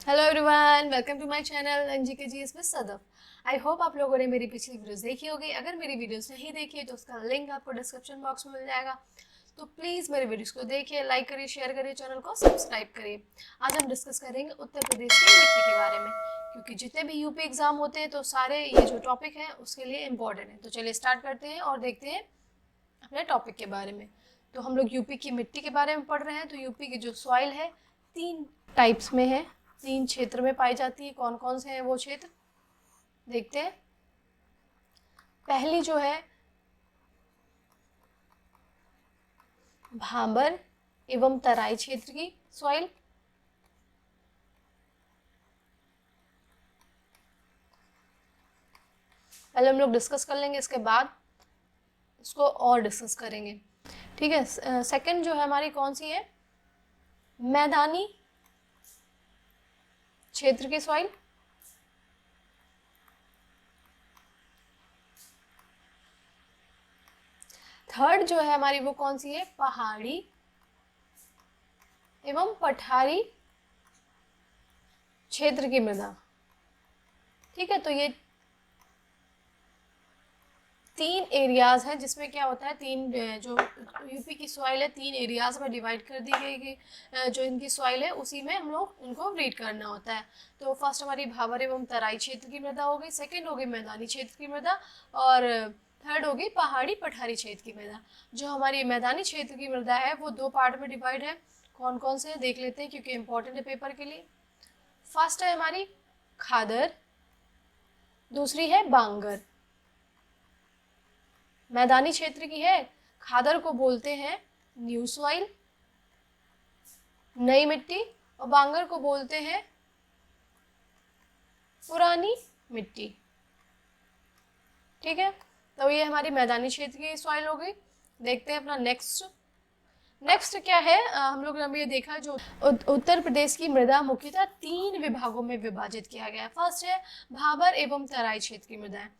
Hello everyone, welcome to my channel NGK GS with Sadaf. I hope आप लोगों ने मेरी पिछली वीडियोस देखी होगी। अगर मेरी वीडियोस नहीं देखी है तो उसका लिंक आपको डिस्क्रिप्शन बॉक्स में मिल जाएगा। तो प्लीज़ मेरे वीडियोस को देखिए, लाइक करिए, शेयर करिए, चैनल को सब्सक्राइब करिए। आज हम डिस्कस करेंगे उत्तर प्रदेश की मिट्टी के बारे में, क्योंकि जितने भी यूपी एग्जाम होते हैं तो सारे ये जो टॉपिक है उसके लिए इम्पोर्टेंट है। तो चलिए स्टार्ट करते हैं और देखते हैं अपने टॉपिक के बारे में। तो हम लोग यूपी की मिट्टी के बारे में पढ़ रहे हैं। तो यूपी की जो सॉइल है 3 टाइप्स में है, 3 क्षेत्र में पाई जाती है। कौन कौन से हैं वो क्षेत्र देखते हैं। पहली जो है भाबर एवं तराई क्षेत्र की सॉइल। पहले हम लोग डिस्कस कर लेंगे, इसके बाद उसको और डिस्कस करेंगे, ठीक है। सेकंड जो है हमारी कौन सी है, मैदानी क्षेत्र की सॉइल। थर्ड जो है हमारी वो कौन सी है, पहाड़ी एवं पठारी क्षेत्र की मृदा, ठीक है। तो ये 3 एरियाज हैं जिसमें क्या होता है, 3 जो यूपी की सॉइल है 3 एरियाज में डिवाइड कर दी गई कि जो इनकी सॉइल है उसी में हम लोग इनको रीड करना होता है। तो फर्स्ट हमारी भाबर एवं तराई क्षेत्र की मृदा हो गई, सेकंड होगी मैदानी क्षेत्र की मृदा, और थर्ड होगी पहाड़ी पठारी क्षेत्र की मृदा। जो हमारी मैदानी क्षेत्र की मृदा है वो 2 पार्ट में डिवाइड है। कौन कौन से देख लेते हैं क्योंकि इंपॉर्टेंट है पेपर के लिए। फर्स्ट है हमारी खादर, दूसरी है बांगर। मैदानी क्षेत्र की है, खादर को बोलते हैं न्यू सॉइल, नई मिट्टी, और बांगर को बोलते हैं पुरानी मिट्टी, ठीक है। तो ये हमारी मैदानी क्षेत्र की सॉइल हो गई। देखते हैं अपना नेक्स्ट क्या है। हम लोग ने ये देखा जो उत्तर प्रदेश की मृदा मुख्यतः 3 विभागों में विभाजित किया गया है। फर्स्ट है भाबर एवं तराई क्षेत्र की मृदा है।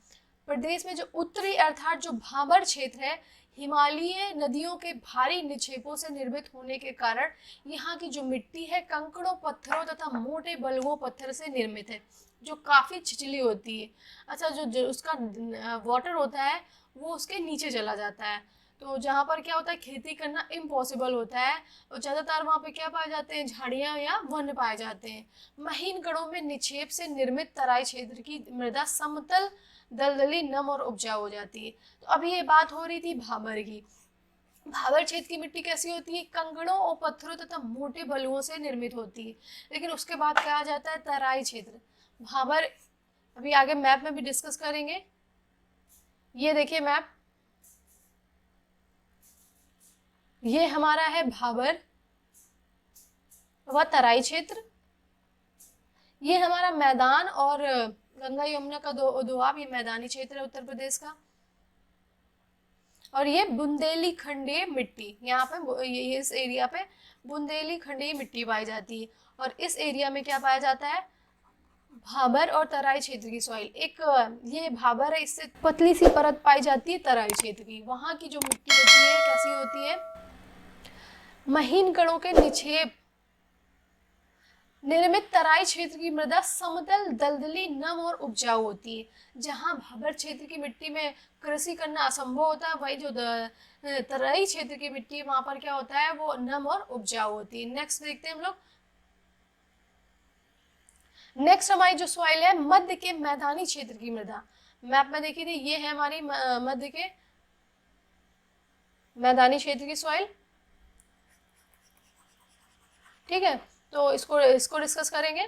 प्रदेश में जो उत्तरी अर्थात जो भाबर क्षेत्र है, हिमालयी नदियों के भारी निक्षेपों से निर्मित होने के कारण यहाँ की जो मिट्टी है कंकड़ों, पत्थरों तथा मोटे बलुओं पत्थर से निर्मित है, जो काफ़ी छिछली होती है। अच्छा, जो उसका वाटर होता है वो उसके नीचे चला जाता है, तो जहाँ पर क्या होता है खेती करना इम्पॉसिबल होता है, और ज़्यादातर वहाँ पे क्या पाए जाते हैं, झाड़ियाँ या वन पाए जाते हैं। महीन कणों में निक्षेप से निर्मित तराई क्षेत्र की मृदा समतल, दलदली, नम और उपजाऊ हो जाती है। तो अभी ये बात हो रही थी भाबर की। भाबर क्षेत्र की मिट्टी कैसी होती है, कंकड़ों और पत्थरों तथा मोटे बलुओं से निर्मित होती है। लेकिन उसके बाद क्या आ जाता है, तराई क्षेत्र। भाबर अभी आगे मैप में भी डिस्कस करेंगे। ये देखिए मैप, ये हमारा है भाबर व तराई क्षेत्र, ये हमारा मैदान और गंगा यमुना का दोआब, ये मैदानी क्षेत्र है उत्तर प्रदेश का। और ये बुंदेली खंडीय मिट्टी, यहाँ पे ये इस एरिया पे बुंदेली खंडीय मिट्टी पाई जाती है। और इस एरिया में क्या पाया जाता है, भाबर और तराई क्षेत्र की सॉइल। एक ये भाबर है, इससे पतली सी परत पाई जाती है तराई क्षेत्र की। वहाँ की जो मिट्टी होती है कैसी होती है, महीन कणों के निक्षेप निर्मित तराई क्षेत्र की मृदा समतल, दलदली, नम और उपजाऊ होती है। जहां भाबर क्षेत्र की मिट्टी में कृषि करना असंभव होता है, वही जो तराई क्षेत्र की मिट्टी वहां पर क्या होता है, वो नम और उपजाऊ होती है। नेक्स्ट देखते हैं हम लोग। नेक्स्ट हमारी जो सॉइल है मध्य के मैदानी क्षेत्र की मृदा। मैप में देखी थी, ये है हमारी मध्य के मैदानी क्षेत्र की सॉइल, ठीक है। तो इसको डिस्कस करेंगे।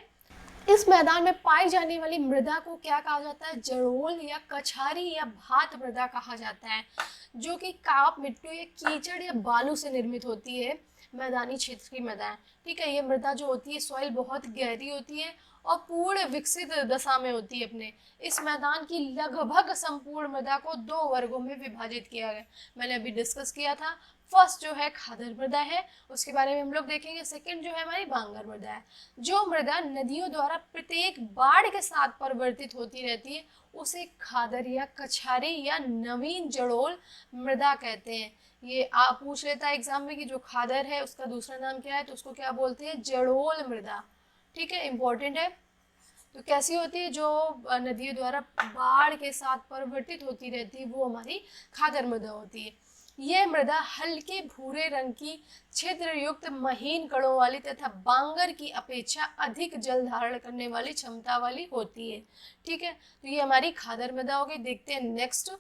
इस मैदान में पाई जाने वाली मृदा को क्या कहा जाता है, जड़ोल या कछारी या भात मृदा कहा जाता है, जो कि काप मिट्टी या कीचड़ या बालू से निर्मित होती है। मैदानी क्षेत्र की मृदा, ठीक है। ये मृदा जो होती है सॉइल बहुत गहरी होती है और पूर्ण विकसित दशा में होती है अपने। इस मैदान की लगभग संपूर्ण मृदा को 2 वर्गों में विभाजित किया गया, मैंने अभी डिस्कस किया था। फर्स्ट जो है खादर मृदा है, उसके बारे में हम लोग देखेंगे। सेकंड जो है हमारी बांगर मृदा है। जो मृदा नदियों द्वारा प्रत्येक बाढ़ के साथ परिवर्तित होती रहती है उसे खादर या कछारी या नवीन जड़ोल मृदा कहते हैं। ये आप पूछ लेता है एग्जाम में कि जो खादर है उसका दूसरा नाम क्या है, तो उसको क्या बोलते हैं, जड़ोल मृदा, ठीक है, इम्पोर्टेंट है। तो कैसी होती है, जो नदियों द्वारा बाढ़ के साथ परिवर्तित होती रहती है, वो हमारी खादर मृदा होती है। यह मृदा हल्के भूरे रंग की छिद्र युक्त महीन कणों वाली तथा बांगर की अपेक्षा अधिक जल धारण करने वाली क्षमता वाली होती है। ठीक है, तो ये हमारी खादर मृदा हो गई। देखते हैं नेक्स्ट।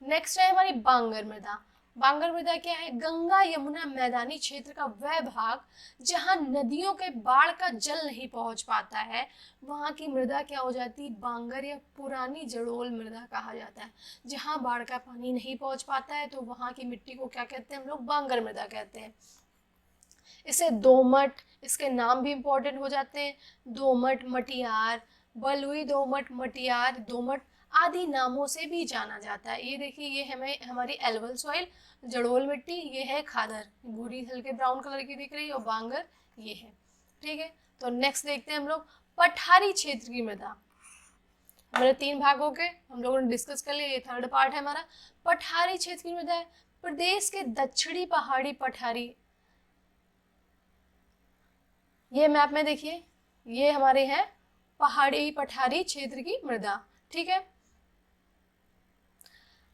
नेक्स्ट है हमारी बांगर मृदा। बांगर मृदा क्या है? गंगा यमुना मैदानी क्षेत्र का वह भाग जहां नदियों के बाढ़ का जल नहीं पहुंच पाता है, वहां की मृदा क्या हो जाती है? बांगर या पुरानी जड़ोल मृदा कहा जाता है। जहां बाढ़ का पानी नहीं पहुंच पाता है, तो वहां की मिट्टी को क्या कहते हैं हम लोग? बांगर मृदा कहते हैं। इसे दोमट, इसके नाम भी इंपॉर्टेंट हो जाते हैं, दोमट, मटियार, बलुई दोमट, मटियार दोमट आदि नामों से भी जाना जाता है। ये देखिए, ये हमें हमारी एल्वल सॉइल, जड़ोल मिट्टी, ये है खादर, भूरी हल्के ब्राउन कलर की दिख रही है, और बांगर ये है। ठीक है, तो नेक्स्ट देखते हैं हम लोग पठारी क्षेत्र की मृदा। हमारे 3 भाग हो गए, हम लोगों ने डिस्कस कर लिया, ये थर्ड पार्ट है हमारा। पठारी क्षेत्र की मृदा है प्रदेश के दक्षिणी पहाड़ी पठारी। ये मैप में देखिए, ये हमारे हैं पहाड़ी पठारी क्षेत्र की मृदा। ठीक है,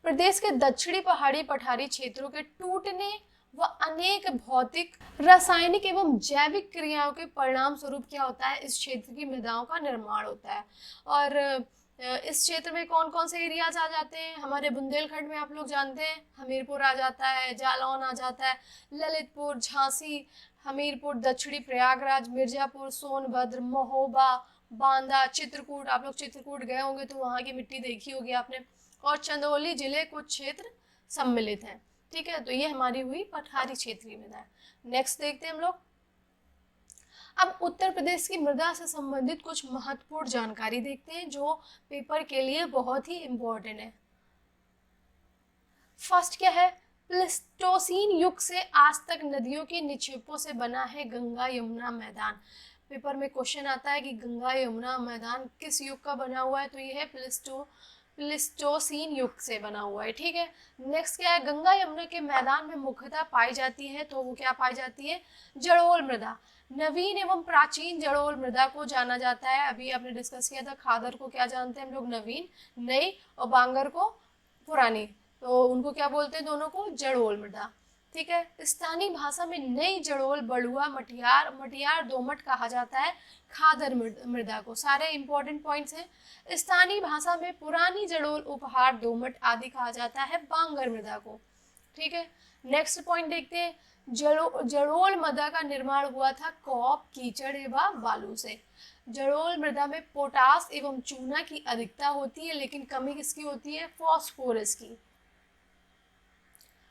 प्रदेश के दक्षिणी पहाड़ी पठारी क्षेत्रों के टूटने व अनेक भौतिक, रासायनिक एवं जैविक क्रियाओं के परिणाम स्वरूप क्या होता है? इस क्षेत्र की मृदाओं का निर्माण होता है। और इस क्षेत्र में कौन कौन से एरियाज आ जाते हैं? हमारे बुंदेलखंड में आप लोग जानते हैं, हमीरपुर आ जाता है, जालौन आ जाता है, ललितपुर, झांसी, हमीरपुर, दक्षिणी प्रयागराज, मिर्जापुर, सोनभद्र, महोबा, बांदा, चित्रकूट। आप लोग चित्रकूट गए होंगे तो वहाँ की मिट्टी देखी होगी आपने, और चंदौली जिले कुछ क्षेत्र सम्मिलित हैं। ठीक है, तो ये हमारी हुई पठारी क्षेत्र की मृदा। नेक्स्ट देखते हैं हम लोग। अब उत्तर प्रदेश की मृदा से संबंधित कुछ महत्वपूर्ण जानकारी देखते हैं, जो पेपर के लिए बहुत ही इंपॉर्टेंट है। फर्स्ट क्या है? प्लेस्टोसीन युग से आज तक नदियों के निक्षेपों से बना है गंगा यमुना मैदान। पेपर में क्वेश्चन आता है कि गंगा यमुना मैदान किस युग का बना हुआ है, तो ये है प्लेस्टोसीन युग से बना हुआ है। ठीक है, नेक्स्ट क्या है? गंगा यमुना के मैदान में मुख्यतः पाई जाती है, तो वो क्या पाई जाती है? जड़ोल मृदा। नवीन एवं प्राचीन जड़ोल मृदा को जाना जाता है, अभी आपने डिस्कस किया था, खादर को क्या जानते हैं हम लोग? नवीन, नई, और बांगर को पुरानी, तो उनको क्या बोलते हैं? दोनों को जड़ोल मृदा। ठीक है, स्थानीय भाषा में नई जड़ोल, बड़ुआ, मटियार, मटियार दोमट कहा जाता है खादर मृदा को। सारे इंपॉर्टेंट पॉइंट्स हैं। स्थानीय भाषा में पुरानी जड़ोल, उपहार, दोमट आदि कहा जाता है बांगर मृदा को। ठीक है, नेक्स्ट पॉइंट देखते हैं। जड़ोल मृदा का निर्माण हुआ था कॉप, कीचड़ एवं बालू से। जड़ोल मृदा में पोटास एवं चूना की अधिकता होती है, लेकिन कमी किसकी होती है? फॉस्फोरस की।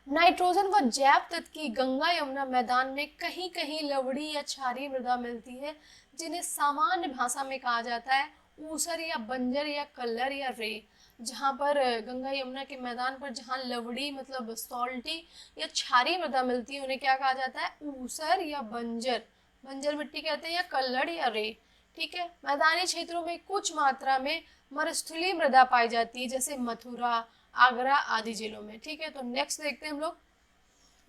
नाइट्रोजन व जैव तत्व की गंगा यमुना मैदान में कहीं कहीं लवड़ी या क्षारीय मृदा मिलती है, जिन्हें सामान्य भाषा में कहा जाता है ऊसर या बंजर या कल्लर या रे। जहाँ पर गंगा यमुना के मैदान पर जहाँ लवड़ी मतलब सॉल्टी या क्षारीय मृदा मिलती है, उन्हें क्या कहा जाता है? ऊसर या बंजर, बंजर मिट्टी कहते हैं, या कल्लड़ या रे। ठीक है, मैदानी क्षेत्रों में कुछ मात्रा में मरुस्थलीय मृदा पाई जाती है, जैसे मथुरा, आगरा आदि जिलों में। ठीक है, तो नेक्स्ट देखते हैं हम लोग।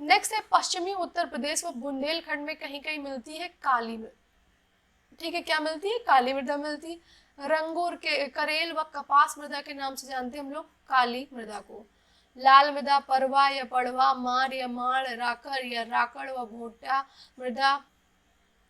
नेक्स्ट है पश्चिमी उत्तर प्रदेश व बुंदेलखंड में कहीं कहीं मिलती है काली मृदा। ठीक है, क्या मिलती है? काली मृदा मिलती है। रंगूर के करेल व कपास मृदा के नाम से जानते हैं हम लोग काली मृदा को। लाल मृदा, परवा या पड़वा, मार या माड़, राकर या राकड़ व भोटा मृदा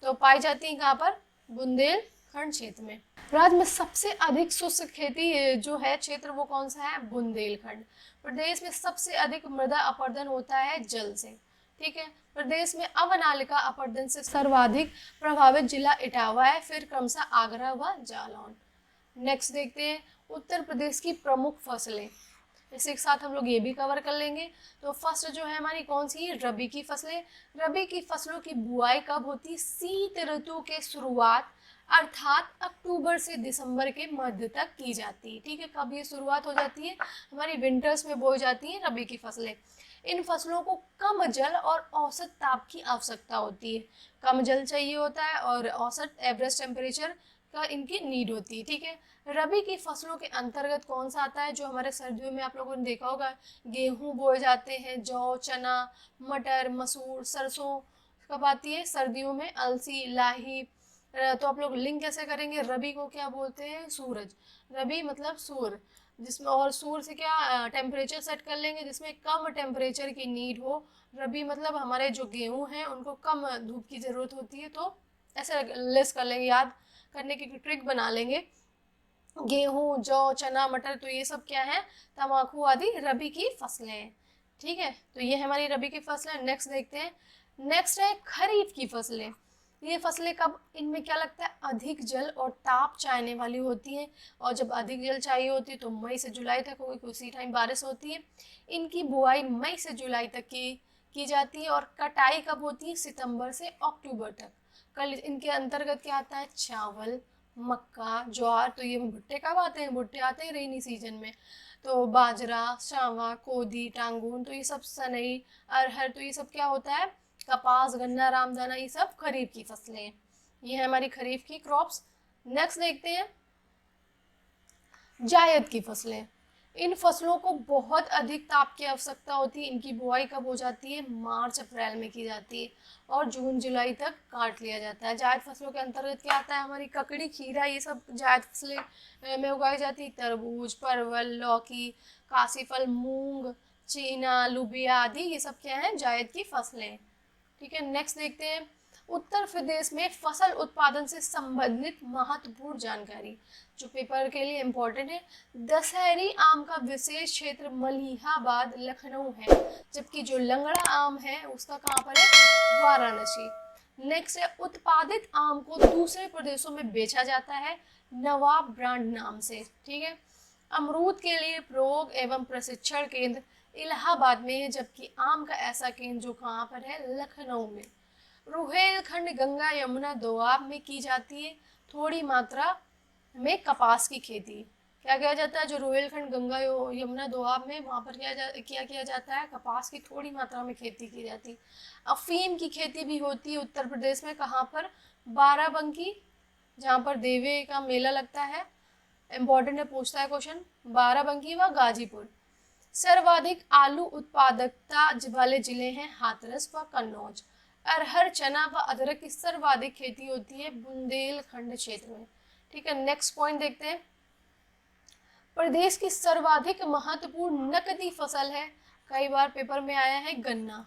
तो पाई जाती है कहाँ पर? बुंदेलखंड क्षेत्र में। राज्य में सबसे अधिक शुष्क खेती जो है क्षेत्र, वो कौन सा है? बुंदेलखंड। प्रदेश में सबसे अधिक मृदा अपरदन होता है जल से। ठीक है, प्रदेश में अवनालिका अपरदन से सर्वाधिक प्रभावित जिला इटावा है, फिर क्रमशः आगरा व जालौन। नेक्स्ट देखते हैं उत्तर प्रदेश की प्रमुख फसलें। इसी के साथ हम लोग ये भी कवर कर लेंगे। तो फर्स्ट जो है हमारी कौन सी? रबी की फसलें। रबी की फसलों की बुआई कब होती है? शीत ऋतु के शुरुआत, अर्थात अक्टूबर से दिसंबर के मध्य तक की जाती है। ठीक है, कब ये शुरुआत हो जाती है? हमारी विंटर्स में बोई जाती है रबी की फसलें। इन फसलों को कम जल और औसत ताप की आवश्यकता होती है। कम जल चाहिए होता है और औसत एवरेज टेम्परेचर का इनकी नीड होती है। ठीक है, रबी की फसलों के अंतर्गत कौन सा आता है? जो हमारे सर्दियों में आप लोगों ने देखा होगा, गेहूं बोए जाते हैं, जौ, चना, मटर, मसूर, सरसों कब आती है? सर्दियों में। अलसी, लाही, तो आप लोग लिंक कैसे करेंगे, रबी को क्या बोलते हैं, सूरज, रबी मतलब सूर्य, जिसमें और सूर्य से क्या टेम्परेचर सेट कर लेंगे जिसमें कम टेम्परेचर की नीड हो। रबी मतलब हमारे जो गेहूं हैं उनको कम धूप की ज़रूरत होती है, तो ऐसे लिस्ट कर लेंगे, याद करने की ट्रिक बना लेंगे। गेहूं, जौ, चना, मटर, तो ये सब क्या है, तंबाकू आदि रबी की फसलें हैं। ठीक है, तो ये हमारी रबी की फसलें। नेक्स्ट देखते हैं, नेक्स्ट है खरीफ की फसलें। ये फसलें कब, इनमें क्या लगता है, अधिक जल और ताप चाहने वाली होती हैं, और जब अधिक जल चाहिए होती है तो मई से जुलाई तक होगी, उसी टाइम बारिश होती है। इनकी बुआई मई से जुलाई तक की जाती है, और कटाई कब होती है, सितंबर से अक्टूबर तक। कल इनके अंतर्गत क्या आता है, चावल, मक्का, ज्वार, तो ये भुट्टे कब आते हैं, भुट्टे आते हैं रेनी सीजन में। तो बाजरा, सावा, कोदी, टांगून, तो ये सब, सनई, अरहर, तो ये सब क्या होता है, कपास, गन्ना, रामदाना, ये सब खरीफ की फसलें हैं। ये है हमारी खरीफ की क्रॉप्स। नेक्स्ट देखते हैं जायद की फसलें। इन फसलों को बहुत अधिक ताप की आवश्यकता होती है। इनकी बुआई कब हो जाती है, मार्च अप्रैल में की जाती है, और जून जुलाई तक काट लिया जाता है। जायद फसलों के अंतर्गत क्या आता है, हमारी ककड़ी, खीरा, ये सब जायद फसलें में उगाई जाती है। तरबूज, परवल, लौकी, काशीफल, मूंग, चीना, लुबिया आदि, ये सब क्या है, जायद की फसलें। ठीक है, नेक्स्ट देखते हैं उत्तर प्रदेश में फसल उत्पादन से संबंधित महत्वपूर्ण जानकारी, जो पेपर के लिए इम्पोर्टेंट है। दशहरी आम का विशेष क्षेत्र मलिहाबाद, लखनऊ है, जबकि जो लंगड़ा आम है उसका कहाँ पर है, वाराणसी। नेक्स्ट है उत्पादित आम को दूसरे प्रदेशों में बेचा जाता है नवाब ब्रांड नाम से। ठीक है, अमरूद के लिए प्रयोग एवं प्रशिक्षण केंद्र इलाहाबाद में है, जबकि आम का ऐसा केंद्र जो कहाँ पर है, लखनऊ में। रुहेलखंड गंगा यमुना दोआब में की जाती है, थोड़ी मात्रा में कपास की खेती। क्या किया जाता है, जो रुहेलखंड गंगा यमुना दोआब में, वहाँ पर क्या किया जाता है, कपास की थोड़ी मात्रा में खेती की जाती है। अफीम की खेती भी होती है उत्तर प्रदेश में, कहाँ पर, बाराबंकी, जहाँ पर देवे का मेला लगता है, इम्पोर्टेंट है, पूछता है क्वेश्चन, बाराबंकी व गाजीपुर। सर्वाधिक आलू उत्पादकता वाले जिले हैं हाथरस व कन्नौज। अरहर, चना व अदरक की सर्वाधिक खेती होती है बुंदेलखंड क्षेत्र में। ठीक है, नेक्स्ट पॉइंट देखते हैं, प्रदेश की सर्वाधिक महत्वपूर्ण नकदी फसल है, कई बार पेपर में आया है, गन्ना।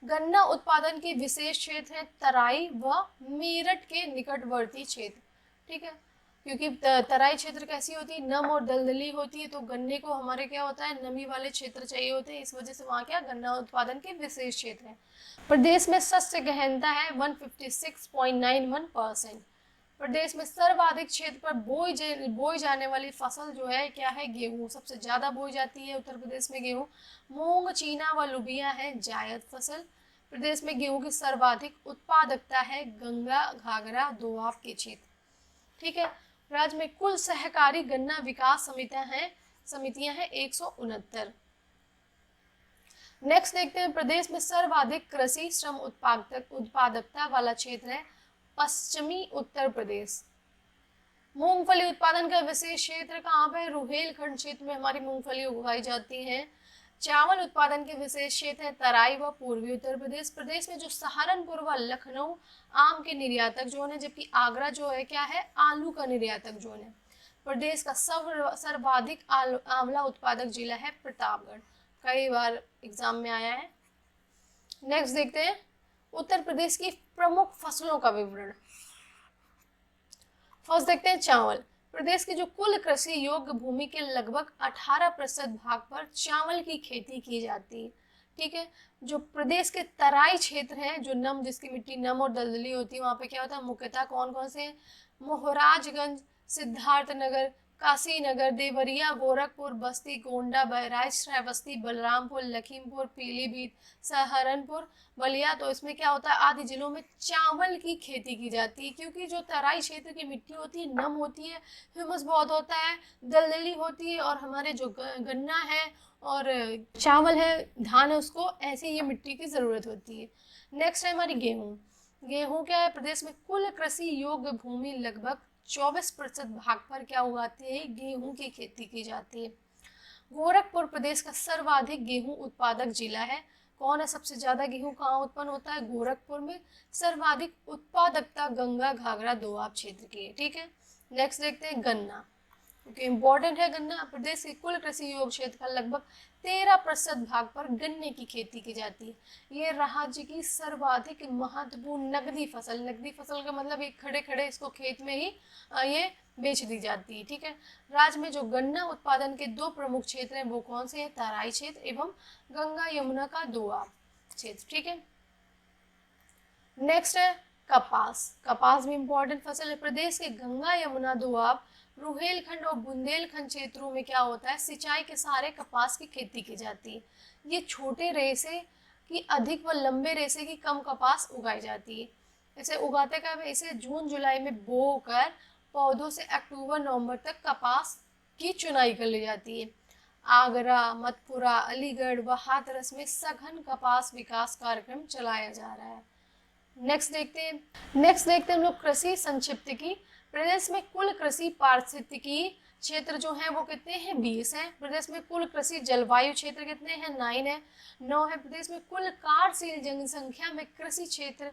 गन्ना उत्पादन के विशेष क्षेत्र हैं तराई व मेरठ के निकटवर्ती क्षेत्र। ठीक है, क्योंकि तराई क्षेत्र कैसी होती है, नम और दलदली होती है, तो गन्ने को हमारे क्या होता है, नमी वाले क्षेत्र चाहिए होते हैं, इस वजह से वहाँ क्या, गन्ना उत्पादन के विशेष क्षेत्र है। प्रदेश में शस्य गहनता है 156.91%। प्रदेश में सर्वाधिक क्षेत्र पर बोई जाने वाली फसल जो है क्या है, गेहूं, सबसे ज्यादा बोई जाती है उत्तर प्रदेश में गेहूं। मूंग, चीना व लुबिया है जायद फसल। प्रदेश में गेहूं की सर्वाधिक उत्पादकता है गंगा घाघरा दोआब के क्षेत्र। ठीक है, राज्य में कुल सहकारी गन्ना विकास समितियां हैं 169। नेक्स्ट देखते हैं, प्रदेश में सर्वाधिक कृषि श्रम उत्पादकता वाला क्षेत्र है पश्चिमी उत्तर प्रदेश। मूंगफली उत्पादन का विशेष क्षेत्र कहाँ पे, रुहेलखंड क्षेत्र में हमारी मूंगफली उगाई जाती है। चावल उत्पादन के विशेष क्षेत्र है तराई व पूर्वी उत्तर प्रदेश। प्रदेश में जो सहारनपुर व लखनऊ आम के निर्यातक जोन है, जबकि आगरा जो है क्या है, आलू का निर्यातक जोन है। प्रदेश का सर्वाधिक आंवला उत्पादक जिला है प्रतापगढ़, कई बार एग्जाम में आया है। नेक्स्ट देखते हैं उत्तर प्रदेश की प्रमुख फसलों का विवरण। फर्स्ट देखते हैं चावल। प्रदेश की जो कुल कृषि योग्य भूमि के लगभग 18% भाग पर चावल की खेती की जाती है। ठीक है, जो प्रदेश के तराई क्षेत्र हैं, जो नम, जिसकी मिट्टी नम और दलदली होती है, वहाँ पे क्या होता है, मुख्यतः कौन कौन से, मोहराजगंज, सिद्धार्थनगर, काशीनगर, देवरिया, गोरखपुर, बस्ती, गोंडा, बहराइच, श्रावस्ती, बलरामपुर, लखीमपुर, पीलीभीत, सहारनपुर, बलिया। तो इसमें क्या होता है, आदि जिलों में चावल की खेती की जाती है, क्योंकि जो तराई क्षेत्र की मिट्टी होती है नम होती है, ह्यूमस बहुत होता है, दलदली होती है, और हमारे जो गन्ना है और चावल है, धान है, उसको ऐसे ये मिट्टी की ज़रूरत होती है। नेक्स्ट है हमारी गेहूँ। गेहूँ क्या है, प्रदेश में कुल कृषि योग्य भूमि लगभग 24% भाग पर क्या उगाती है, गेहूं की खेती की जाती है। गोरखपुर प्रदेश का सर्वाधिक गेहूं उत्पादक जिला है। कौन है सबसे ज्यादा गेहूं कहाँ उत्पन्न होता है? गोरखपुर में। सर्वाधिक उत्पादकता गंगा घाघरा दोआब क्षेत्र की है। ठीक है, नेक्स्ट देखते हैं गन्ना, क्योंकि इम्पोर्टेंट है गन्ना। प्रदेश के कुल कृषि योग्य क्षेत्र का लगभग 13% भाग पर गन्ने की खेती की जाती है। ये राज्य की सर्वाधिक महत्वपूर्ण नकदी फसल, नकदी फसल का मतलब ये खड़े खड़े इसको खेत में ही ये बेच दी जाती है। ठीक है, राज्य में जो गन्ना उत्पादन के दो प्रमुख क्षेत्र हैं वो कौन से हैं? तराई क्षेत्र एवं गंगा यमुना का दोआब क्षेत्र। ठीक है, नेक्स्ट है कपास। कपास भी इम्पोर्टेंट फसल है। प्रदेश के गंगा यमुना दोआब रुहेलखंड और बुंदेलखंड क्षेत्रों में क्या होता है? सिंचाई के सहारे कपास की खेती की जाती है। ये छोटे रेशे की अधिक व लंबे रेशे की कम कपास उगाई जाती है। इसे उगाते कब? इसे जून जुलाई में बो कर पौधों से अक्टूबर नवंबर तक कपास की चुनाई कर ली जाती है। आगरा, मथुरा, अलीगढ़ व हाथरस में सघन कपास विकास कार्यक्रम चलाया जा रहा है। नेक्स्ट देखते हैं हम लोग कृषि संक्षिप्त की। प्रदेश में कुल कृषि पारिस्थितिकी क्षेत्र जो है वो कितने हैं? 20 हैं। प्रदेश में कुल कृषि जलवायु क्षेत्र कितने हैं? 9 है। 9 है। प्रदेश में कुल कार्यशील जनसंख्या में कृषि क्षेत्र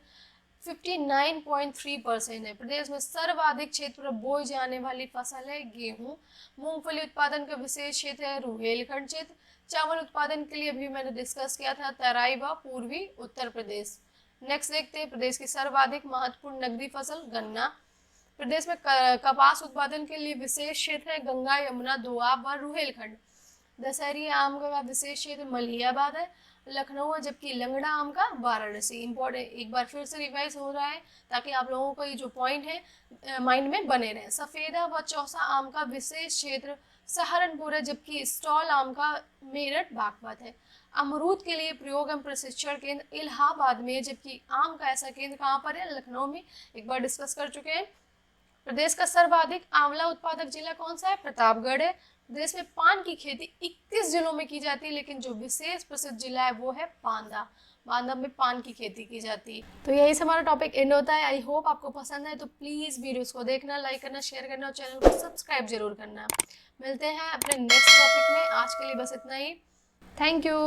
59.3% है। प्रदेश में सर्वाधिक क्षेत्र पर बोई जाने वाली फसल है गेहूं। मूंगफली उत्पादन का विशेष क्षेत्र है रुहेलखंड क्षेत्र। चावल उत्पादन के लिए अभी मैंने डिस्कस किया था तराई व पूर्वी उत्तर प्रदेश। नेक्स्ट देखते हैं प्रदेश की सर्वाधिक महत्वपूर्ण नकदी फसल गन्ना। प्रदेश में कपास उत्पादन के लिए विशेष क्षेत्र है गंगा यमुना दोआब व रुहेलखंड। दशहरी आम का विशेष क्षेत्र मलिहाबाद है, लखनऊ है, जबकि लंगड़ा आम का वाराणसी। इंपॉर्टेंट एक बार फिर से रिवाइज हो रहा है ताकि आप लोगों को ये जो पॉइंट है माइंड में बने रहे। सफेदा व चौसा आम का विशेष क्षेत्र सहारनपुर है, जबकि स्टॉल आम का मेरठ बागपत है। अमरूद के लिए प्रयोग एवं प्रशिक्षण केंद्र इलाहाबाद में है, जबकि आम का ऐसा केंद्र कहाँ पर है? लखनऊ में। एक बार डिस्कस कर चुके हैं। प्रदेश का सर्वाधिक आंवला उत्पादक जिला कौन सा है? प्रतापगढ़ है। प्रदेश में पान की खेती 31 जिलों में की जाती है, लेकिन जो विशेष प्रसिद्ध जिला है वो है बांदा। बांदा में पान की खेती की जाती है। तो यही से हमारा टॉपिक एंड होता है। आई होप आपको पसंद है, तो प्लीज वीडियोस को देखना, लाइक करना, शेयर करना और चैनल को सब्सक्राइब जरूर करना। मिलते हैं अपने नेक्स्ट टॉपिक में। आज के लिए बस इतना ही। Thank you.